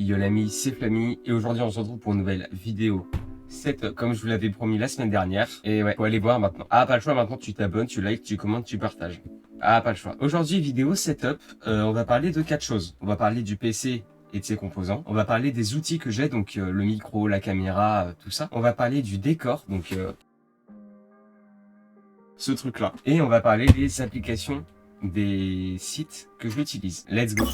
Yo l'ami, c'est Flammy et aujourd'hui on se retrouve pour une nouvelle vidéo setup comme je vous l'avais promis la semaine dernière. Et ouais, faut aller voir maintenant. Ah, pas le choix, maintenant tu t'abonnes, tu likes, tu commentes, tu partages. Ah, pas le choix. Aujourd'hui, vidéo setup, on va parler de 4 choses. On va parler du PC et de ses composants. On va parler des outils que j'ai, donc le micro, la caméra, tout ça. On va parler du décor, donc ce truc-là. Et on va parler des applications des sites que j'utilise. Let's go!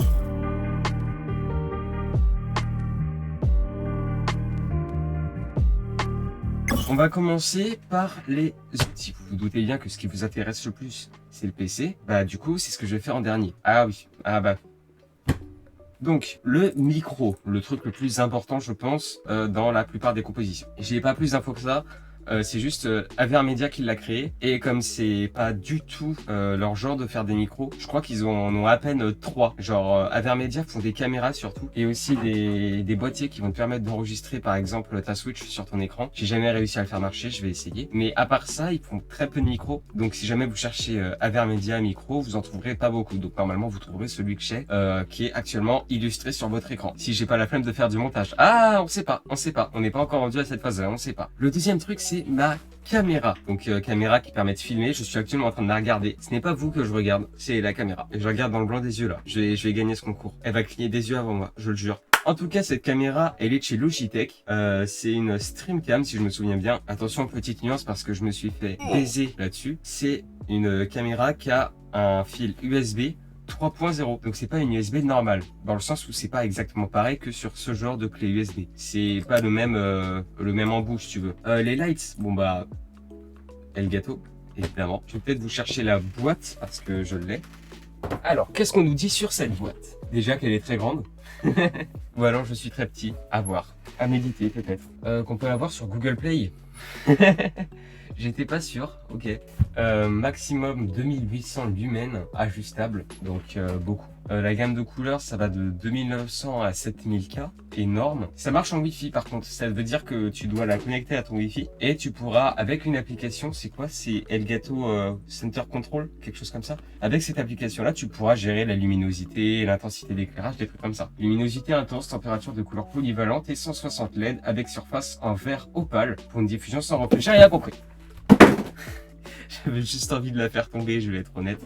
On va commencer par les outils. Vous vous doutez bien que ce qui vous intéresse le plus, c'est le PC. Bah du coup, c'est ce que je vais faire en dernier. Ah oui, ah bah. Donc, le micro, le truc le plus important, je pense, dans la plupart des compositions. J'ai pas plus d'infos que ça. C'est juste Avermedia qui l'a créé, et comme c'est pas du tout leur genre de faire des micros, je crois qu'ils en ont à peine 3. Genre Avermedia font des caméras surtout, et aussi des boîtiers qui vont te permettre d'enregistrer par exemple ta Switch sur ton écran. J'ai jamais réussi à le faire marcher, je vais essayer. Mais à part ça, ils font très peu de micros, donc si jamais vous cherchez Avermedia micro, vous en trouverez pas beaucoup. Donc normalement vous trouverez celui que j'ai, qui est actuellement illustré sur votre écran. Si j'ai pas la flemme de faire du montage. Ah, on sait pas, on n'est pas encore rendu à cette phase-là, on sait pas. Le deuxième truc, c'est ma caméra. Donc caméra qui permet de filmer. Je suis actuellement en train de la regarder. Ce n'est pas vous que je regarde, c'est la caméra. Et je regarde dans le blanc des yeux là. Je vais gagner ce concours. Elle va cligner des yeux avant moi, je le jure. En tout cas, cette caméra, elle est chez Logitech. C'est une Streamcam, si je me souviens bien. Attention, petite nuance, parce que je me suis fait baiser là-dessus. C'est une caméra qui a un fil USB 3.0. Donc c'est pas une USB normale, dans le sens où c'est pas exactement pareil que sur ce genre de clé USB. C'est pas le même embout, si tu veux. Les lights, bon bah, Elgato, évidemment. Je vais peut-être vous chercher la boîte, parce que je l'ai. Alors, qu'est-ce qu'on nous dit sur cette boîte? Déjà qu'elle est très grande. Ou alors je suis très petit. À voir. À méditer peut-être. Qu'on peut avoir sur Google Play. J'étais pas sûr. Ok. Maximum 2800 lumens ajustable. Donc beaucoup. La gamme de couleurs, ça va de 2900 à 7000K. Énorme. Ça marche en Wi-Fi par contre. Ça veut dire que tu dois la connecter à ton Wi-Fi. Et tu pourras, avec une application, c'est quoi? C'est Elgato Center Control, quelque chose comme ça. Avec cette application-là, tu pourras gérer la luminosité, l'intensité d'éclairage, des trucs comme ça. Luminosité intense, température de couleur polyvalente et 160 LED avec surface en verre opale pour une diffusion sans reflet. J'ai rien compris. J'avais juste envie de la faire tomber, je vais être honnête.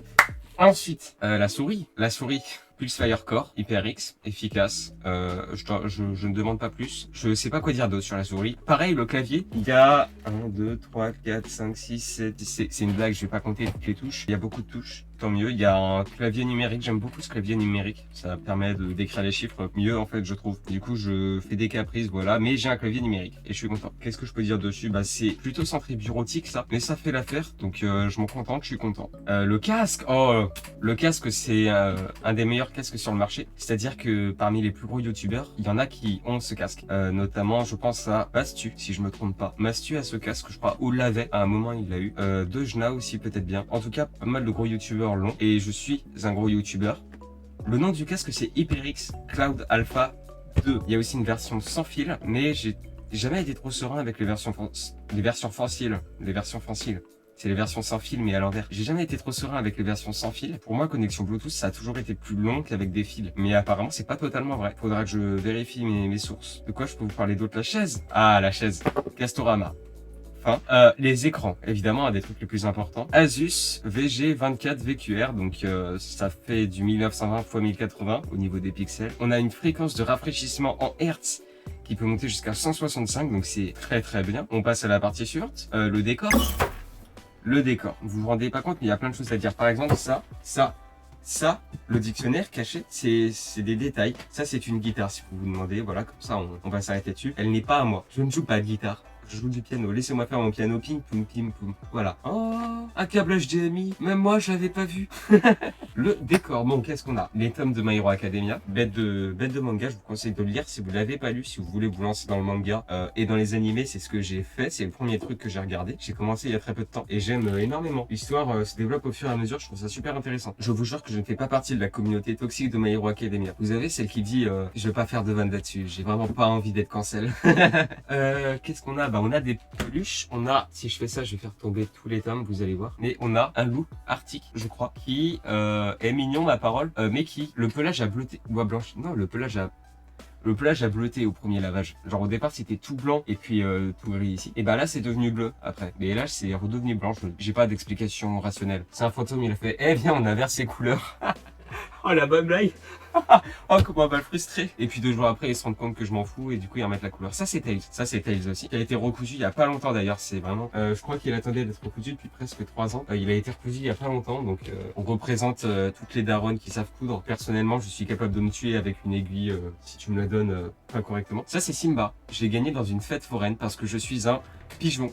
Ensuite, la souris. La souris Pulsefire Core, HyperX, efficace. Je ne demande pas plus. Je sais pas quoi dire d'autre sur la souris. Pareil, le clavier. Il y a 1, 2, 3, 4, 5, 6, 7. C'est une blague, je vais pas compter toutes les touches. Il y a beaucoup de touches. Tant mieux. Il y a un clavier numérique. J'aime beaucoup ce clavier numérique. Ça permet d'écrire les chiffres mieux, en fait, je trouve. Du coup, je fais des caprices, voilà. Mais j'ai un clavier numérique et je suis content. Qu'est-ce que je peux dire dessus? Bah, c'est plutôt centré bureautique, ça. Mais ça fait l'affaire. Donc, je m'en contente, je suis content. Le casque. Oh, le casque, c'est un des meilleurs casques sur le marché. C'est-à-dire que parmi les plus gros youtubeurs, il y en a qui ont ce casque. Notamment, je pense à Mastu, si je me trompe pas. Mastu a ce casque, je crois, ou l'avait. À un moment, il l'a eu. Dejna aussi, peut-être bien. En tout cas, pas mal de gros youtubeurs l'ont. Et je suis un gros youtubeur. Le nom du casque, c'est HyperX Cloud Alpha 2. Il y a aussi une version sans fil, mais j'ai jamais été trop serein avec les versions faciles. C'est les versions sans fil, mais à l'envers. J'ai jamais été trop serein avec les versions sans fil. Pour moi, connexion Bluetooth, ça a toujours été plus long qu'avec des fils. Mais apparemment, c'est pas totalement vrai. Faudra que je vérifie mes sources. De quoi je peux vous parler d'autre? La chaise? Ah, la chaise. Castorama. Enfin, les écrans, évidemment, un des trucs les plus importants. Asus VG24 VQR, donc ça fait du 1920 x 1080 au niveau des pixels. On a une fréquence de rafraîchissement en Hertz qui peut monter jusqu'à 165, donc c'est très très bien. On passe à la partie suivante, le décor. Le décor, vous vous rendez pas compte, mais il y a plein de choses à dire. Par exemple, ça, le dictionnaire caché, c'est des détails. Ça, c'est une guitare, si vous vous demandez. Voilà, comme ça, on va s'arrêter dessus. Elle n'est pas à moi. Je ne joue pas de guitare. Je joue du piano. Laissez-moi faire mon piano. Ping, poum, ping, poum. Voilà. Oh, un câble HDMI. Même moi, je l'avais pas vu. Le décor. Bon, qu'est-ce qu'on a? Les tomes de My Hero Academia. Bête de manga. Je vous conseille de le lire si vous l'avez pas lu, si vous voulez vous lancer dans le manga. Et dans les animés, c'est ce que j'ai fait. C'est le premier truc que j'ai regardé. J'ai commencé il y a très peu de temps. Et j'aime énormément. L'histoire se développe au fur et à mesure. Je trouve ça super intéressant. Je vous jure que je ne fais pas partie de la communauté toxique de My Hero Academia. Vous avez celle qui dit je vais pas faire de vanne là-dessus. J'ai vraiment pas envie d'être cancel. Qu'est-ce qu'on a? Bah, on a des peluches. On a, si je fais ça, je vais faire tomber tous les tomes, vous allez voir. Mais on a un loup arctique, je crois, qui est mignon, ma parole, mais qui, le pelage a bleuté, ou a blanchi. Non, le pelage a le pelage a bleuté au premier lavage. Genre au départ c'était tout blanc et puis tout gris ici. Et bah là c'est devenu bleu après. Mais là c'est redevenu blanc. J'ai pas d'explication rationnelle. C'est un fantôme, il a fait, eh viens on inverse les couleurs. Oh la bonne blague. Oh comment on va le frustrer. Et puis 2 jours après ils se rendent compte que je m'en fous et du coup ils remettent la couleur. Ça c'est Tails. Ça c'est Tails aussi. Qui a été recousu il y a pas longtemps d'ailleurs. C'est vraiment. Je crois qu'il attendait d'être recousu depuis presque 3 ans. Il a été recousu il y a pas longtemps. Donc on représente toutes les daronnes qui savent coudre. Personnellement je suis capable de me tuer avec une aiguille si tu me la donnes pas correctement. Ça c'est Simba. Je l'ai gagné dans une fête foraine parce que je suis un pigeon.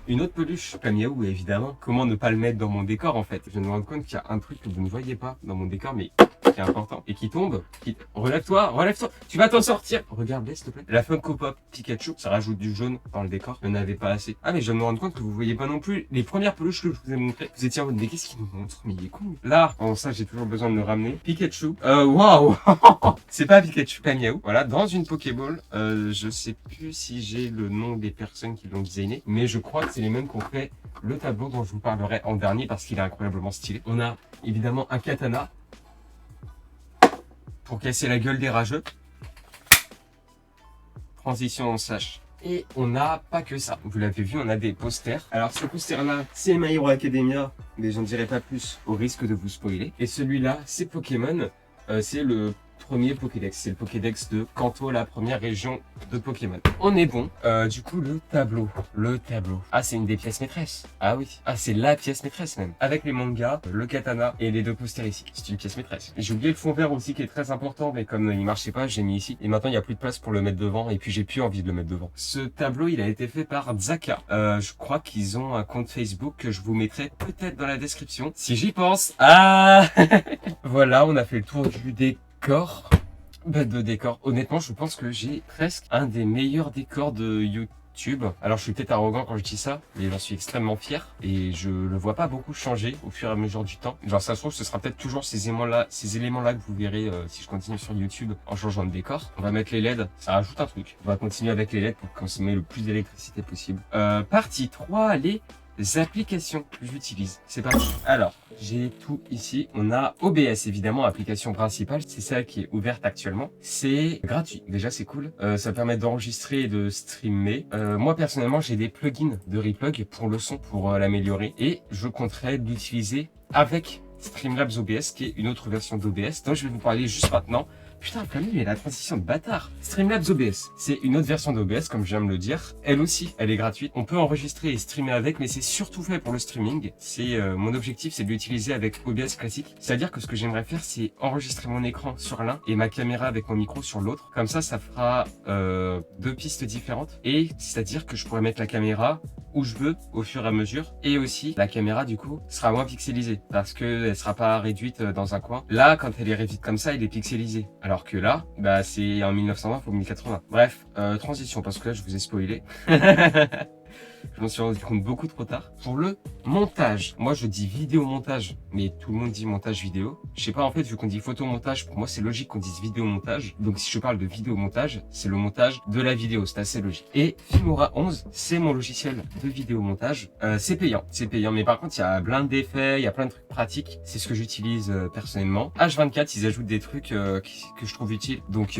Une autre peluche, Miaou évidemment. Comment ne pas le mettre dans mon décor en fait. Je me rends compte qu'il y a un truc que vous ne voyez pas dans mon décor mais qui est important et qui tombe. Relève-toi, tu vas t'en sortir. Regarde, s'il te plaît. La Funko Pop Pikachu, ça rajoute du jaune dans le décor. Il n'y en avait pas assez. Ah mais je me rends compte que vous voyez pas non plus les premières peluches que je vous ai montrées. Vous étiez en mode mais qu'est-ce qu'il nous montre? Mais il est con. Là, bon ça j'ai toujours besoin de le ramener. Pikachu. Waouh. C'est pas Pikachu, Miaou. Voilà, dans une Pokéball. Je sais plus si j'ai le nom des personnes qui l'ont designé, mais je crois que c'est les mêmes qu'on fait le tableau dont je vous parlerai en dernier parce qu'il est incroyablement stylé. On a évidemment un katana pour casser la gueule des rageux. Transition en sache. Et on n'a pas que ça. Vous l'avez vu, on a des posters. Alors ce poster-là, c'est My Hero Academia, mais j'en dirai pas plus au risque de vous spoiler. Et celui-là, c'est Pokémon. C'est le premier Pokédex. C'est le Pokédex de Kanto, la première région de Pokémon. On est bon. Du coup, le tableau. Ah, c'est une des pièces maîtresses. Ah oui. Ah, c'est la pièce maîtresse même. Avec les mangas, le katana et les 2 posters ici. C'est une pièce maîtresse. J'ai oublié le fond vert aussi qui est très important, mais comme il marchait pas, j'ai mis ici. Et maintenant, il n'y a plus de place pour le mettre devant et puis j'ai plus envie de le mettre devant. Ce tableau, il a été fait par Zaka. Je crois qu'ils ont un compte Facebook que je vous mettrai peut-être dans la description. Si j'y pense. Ah voilà, on a fait le tour du décor. De décor. Honnêtement, je pense que j'ai presque un des meilleurs décors de YouTube. Alors, je suis peut-être arrogant quand je dis ça, mais j'en suis extrêmement fier et je le vois pas beaucoup changer au fur et à mesure du temps. Genre, ça se trouve, ce sera peut-être toujours ces éléments-là que vous verrez si je continue sur YouTube en changeant de décor. On va mettre les LED, ça rajoute un truc. On va continuer avec les LED pour consommer le plus d'électricité possible. Partie 3, les applications que j'utilise. C'est parti. Alors, j'ai tout ici. On a OBS, évidemment, application principale. C'est celle qui est ouverte actuellement. C'est gratuit. Déjà, c'est cool. Ça permet d'enregistrer et de streamer. Moi, personnellement, j'ai des plugins de Replug pour le son, pour l'améliorer. Et je compterais l'utiliser avec Streamlabs OBS, qui est une autre version d'OBS, dont je vais vous parler juste maintenant. Putain, Camille, mais la transition de bâtard. Streamlabs OBS, c'est une autre version d'OBS, comme je viens de le dire. Elle aussi, elle est gratuite. On peut enregistrer et streamer avec, mais c'est surtout fait pour le streaming. Mon objectif, c'est de l'utiliser avec OBS classique. C'est-à-dire que ce que j'aimerais faire, c'est enregistrer mon écran sur l'un et ma caméra avec mon micro sur l'autre. Comme ça fera 2 pistes différentes. Et c'est-à-dire que je pourrais mettre la caméra où je veux au fur et à mesure. Et aussi, la caméra, du coup, sera moins pixelisée parce que elle sera pas réduite dans un coin. Là, quand elle est réduite comme ça, elle est pixelisée. Alors que là, bah, c'est en 1920 ou 1080. Bref, transition, parce que là, je vous ai spoilé. Je m'en suis rendu compte beaucoup trop tard. Pour le montage, moi je dis vidéo montage, mais tout le monde dit montage vidéo. Je sais pas, en fait, vu qu'on dit photo montage, pour moi c'est logique qu'on dise vidéo montage. Donc si je parle de vidéo montage, c'est le montage de la vidéo, c'est assez logique. Et Filmora 11, c'est mon logiciel de vidéo montage. C'est payant, mais par contre il y a plein d'effets, il y a plein de trucs pratiques. C'est ce que j'utilise personnellement. H24, ils ajoutent des trucs que je trouve utiles. Donc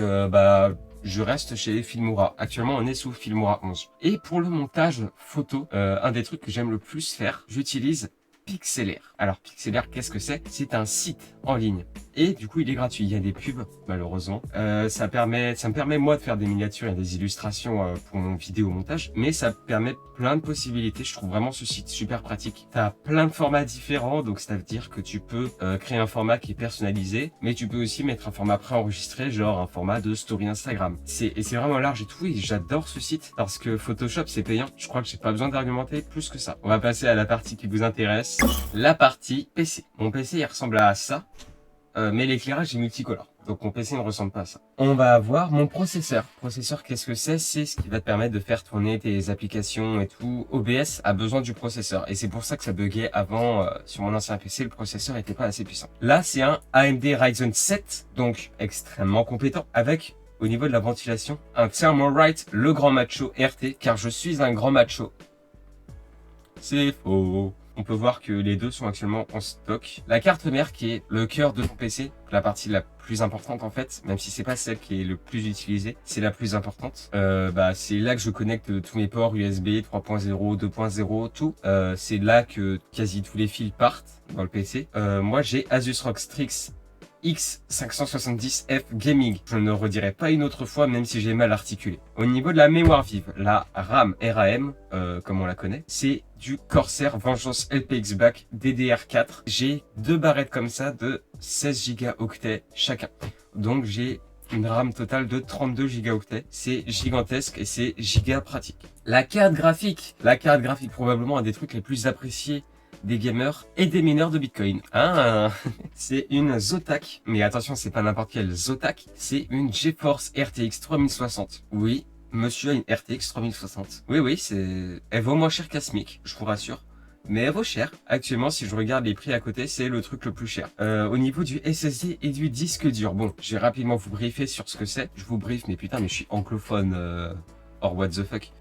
je reste chez Filmora. Actuellement, on est sous Filmora 11. Et pour le montage photo, un des trucs que j'aime le plus faire, j'utilise Pixlr. Alors Pixlr, qu'est-ce que c'est? C'est un site en ligne. Et du coup, il est gratuit. Il y a des pubs, malheureusement. Ça me permet moi de faire des miniatures et des illustrations pour mon vidéo montage. Mais ça permet plein de possibilités. Je trouve vraiment ce site super pratique. T'as plein de formats différents. Donc, c'est-à-dire que tu peux créer un format qui est personnalisé. Mais tu peux aussi mettre un format préenregistré, genre un format de story Instagram. C'est vraiment large et tout. Et j'adore ce site parce que Photoshop, c'est payant. Je crois que j'ai pas besoin d'argumenter plus que ça. On va passer à la partie qui vous intéresse. La partie PC. Mon PC, il ressemble à ça. Mais l'éclairage est multicolore. Donc mon PC ne ressemble pas à ça. On va avoir mon processeur. Processeur, qu'est-ce que c'est? C'est ce qui va te permettre de faire tourner tes applications et tout. OBS a besoin du processeur. Et c'est pour ça que ça buguait avant sur mon ancien PC. Le processeur n'était pas assez puissant. Là, c'est un AMD Ryzen 7. Donc extrêmement compétent. Avec, au niveau de la ventilation, un Thermalright, le grand macho RT. Car je suis un grand macho. C'est faux. On peut voir que les deux sont actuellement en stock. La carte mère qui est le cœur de ton PC, la partie la plus importante en fait, même si c'est pas celle qui est le plus utilisée, c'est la plus importante. C'est là que je connecte tous mes ports USB 3.0, 2.0, tout. C'est là que quasi tous les fils partent dans le PC. Moi j'ai Asus ROG Strix X570F Gaming. Je ne redirai pas une autre fois, même si j'ai mal articulé. Au niveau de la mémoire vive, la RAM RAM, comme on la connaît, c'est du Corsair Vengeance LPX Back DDR4. J'ai deux barrettes comme ça de 16 Go chacun. Donc j'ai une RAM totale de 32 Go. C'est gigantesque et c'est giga pratique. La carte graphique probablement un des trucs les plus appréciés des gamers et des mineurs de Bitcoin. C'est une Zotac, mais attention, c'est pas n'importe quelle Zotac, c'est une GeForce RTX 3060. Oui, monsieur a une RTX 3060. Oui, elle vaut moins cher qu'Asmic, je vous rassure. Mais elle vaut cher. Actuellement, si je regarde les prix à côté, c'est le truc le plus cher. Au niveau du SSD et du disque dur, bon, je vais rapidement vous briefer sur ce que c'est. Je vous briefe, mais putain, mais je suis anglophone. Or what the fuck.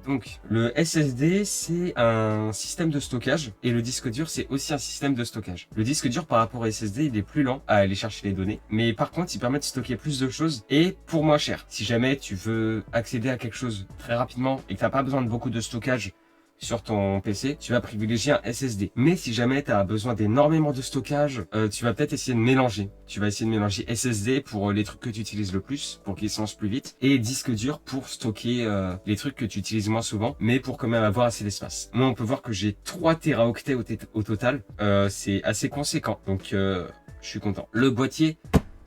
Donc le SSD c'est un système de stockage et le disque dur c'est aussi un système de stockage. Le disque dur par rapport au SSD il est plus lent à aller chercher les données, mais par contre il permet de stocker plus de choses et pour moins cher. Si jamais tu veux accéder à quelque chose très rapidement et que t'as pas besoin de beaucoup de stockage sur ton PC, tu vas privilégier un SSD. Mais si jamais tu as besoin d'énormément de stockage, tu vas peut-être essayer de mélanger. Tu vas essayer de mélanger SSD pour les trucs que tu utilises le plus, pour qu'ils se lancent plus vite, et disque dur pour stocker les trucs que tu utilises moins souvent, mais pour quand même avoir assez d'espace. Moi, on peut voir que j'ai 3 Teraoctets au total. C'est assez conséquent, donc je suis content. Le boîtier,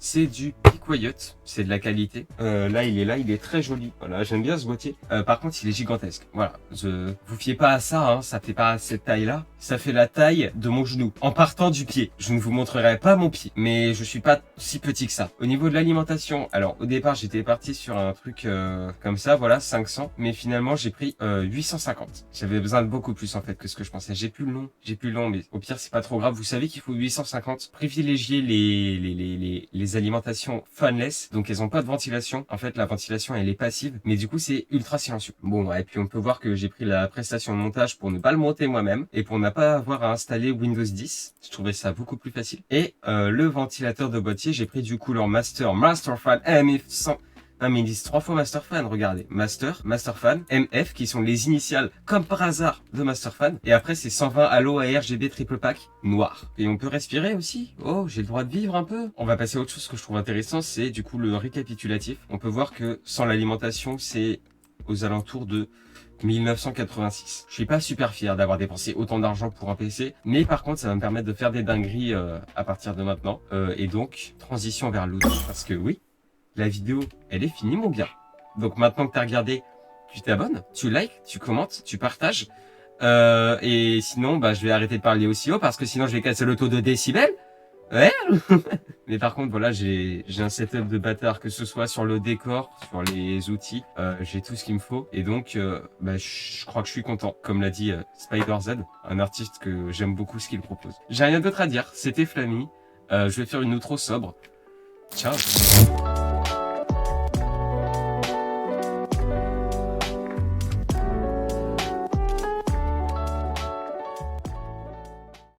c'est du Be Quiet, c'est de la qualité. Là, il est très joli. Voilà, j'aime bien ce boîtier. Par contre, il est gigantesque. Voilà, vous fiez pas à ça, hein, ça fait pas cette taille-là. Ça fait la taille de mon genou. En partant du pied, je ne vous montrerai pas mon pied, mais je suis pas si petit que ça. Au niveau de l'alimentation, alors au départ, j'étais parti sur un truc comme ça, voilà, 500, mais finalement, j'ai pris 850. J'avais besoin de beaucoup plus en fait que ce que je pensais. J'ai plus le nom, mais au pire, c'est pas trop grave. Vous savez qu'il faut 850. Privilégier les alimentations fanless, donc elles ont pas de ventilation. En fait, la ventilation elle est passive, mais du coup c'est ultra silencieux. Bon, et puis on peut voir que j'ai pris la prestation de montage pour ne pas le monter moi-même et pour ne pas avoir à installer Windows 10. Je trouvais ça beaucoup plus facile. Et le ventilateur de boîtier, j'ai pris du couleur Masterfan MF100. Ah mais ils disent 3 fois Masterfan, regardez. Masterfan, MF, qui sont les initiales, comme par hasard, de Masterfan. Et après, c'est 120 Halo ARGB triple pack, noir. Et on peut respirer aussi. Oh, j'ai le droit de vivre un peu. On va passer à autre chose que je trouve intéressant, c'est du coup le récapitulatif. On peut voir que sans l'alimentation, c'est aux alentours de 1986. Je suis pas super fier d'avoir dépensé autant d'argent pour un PC, mais par contre ça va me permettre de faire des dingueries à partir de maintenant. Et donc, transition vers l'outil, parce que oui, la vidéo, elle est finie mon gars. Donc maintenant que t'as regardé, tu t'abonnes, tu likes, tu commentes, tu partages. Et sinon, je vais arrêter de parler aussi haut parce que sinon je vais casser le taux de décibels. Ouais. Mais par contre, voilà, j'ai un setup de bâtard, que ce soit sur le décor, sur les outils. J'ai tout ce qu'il me faut. Et donc, je crois que je suis content. Comme l'a dit Spider Z, un artiste que j'aime beaucoup ce qu'il propose. J'ai rien d'autre à dire. C'était Flammy. Je vais faire une outro sobre. Ciao.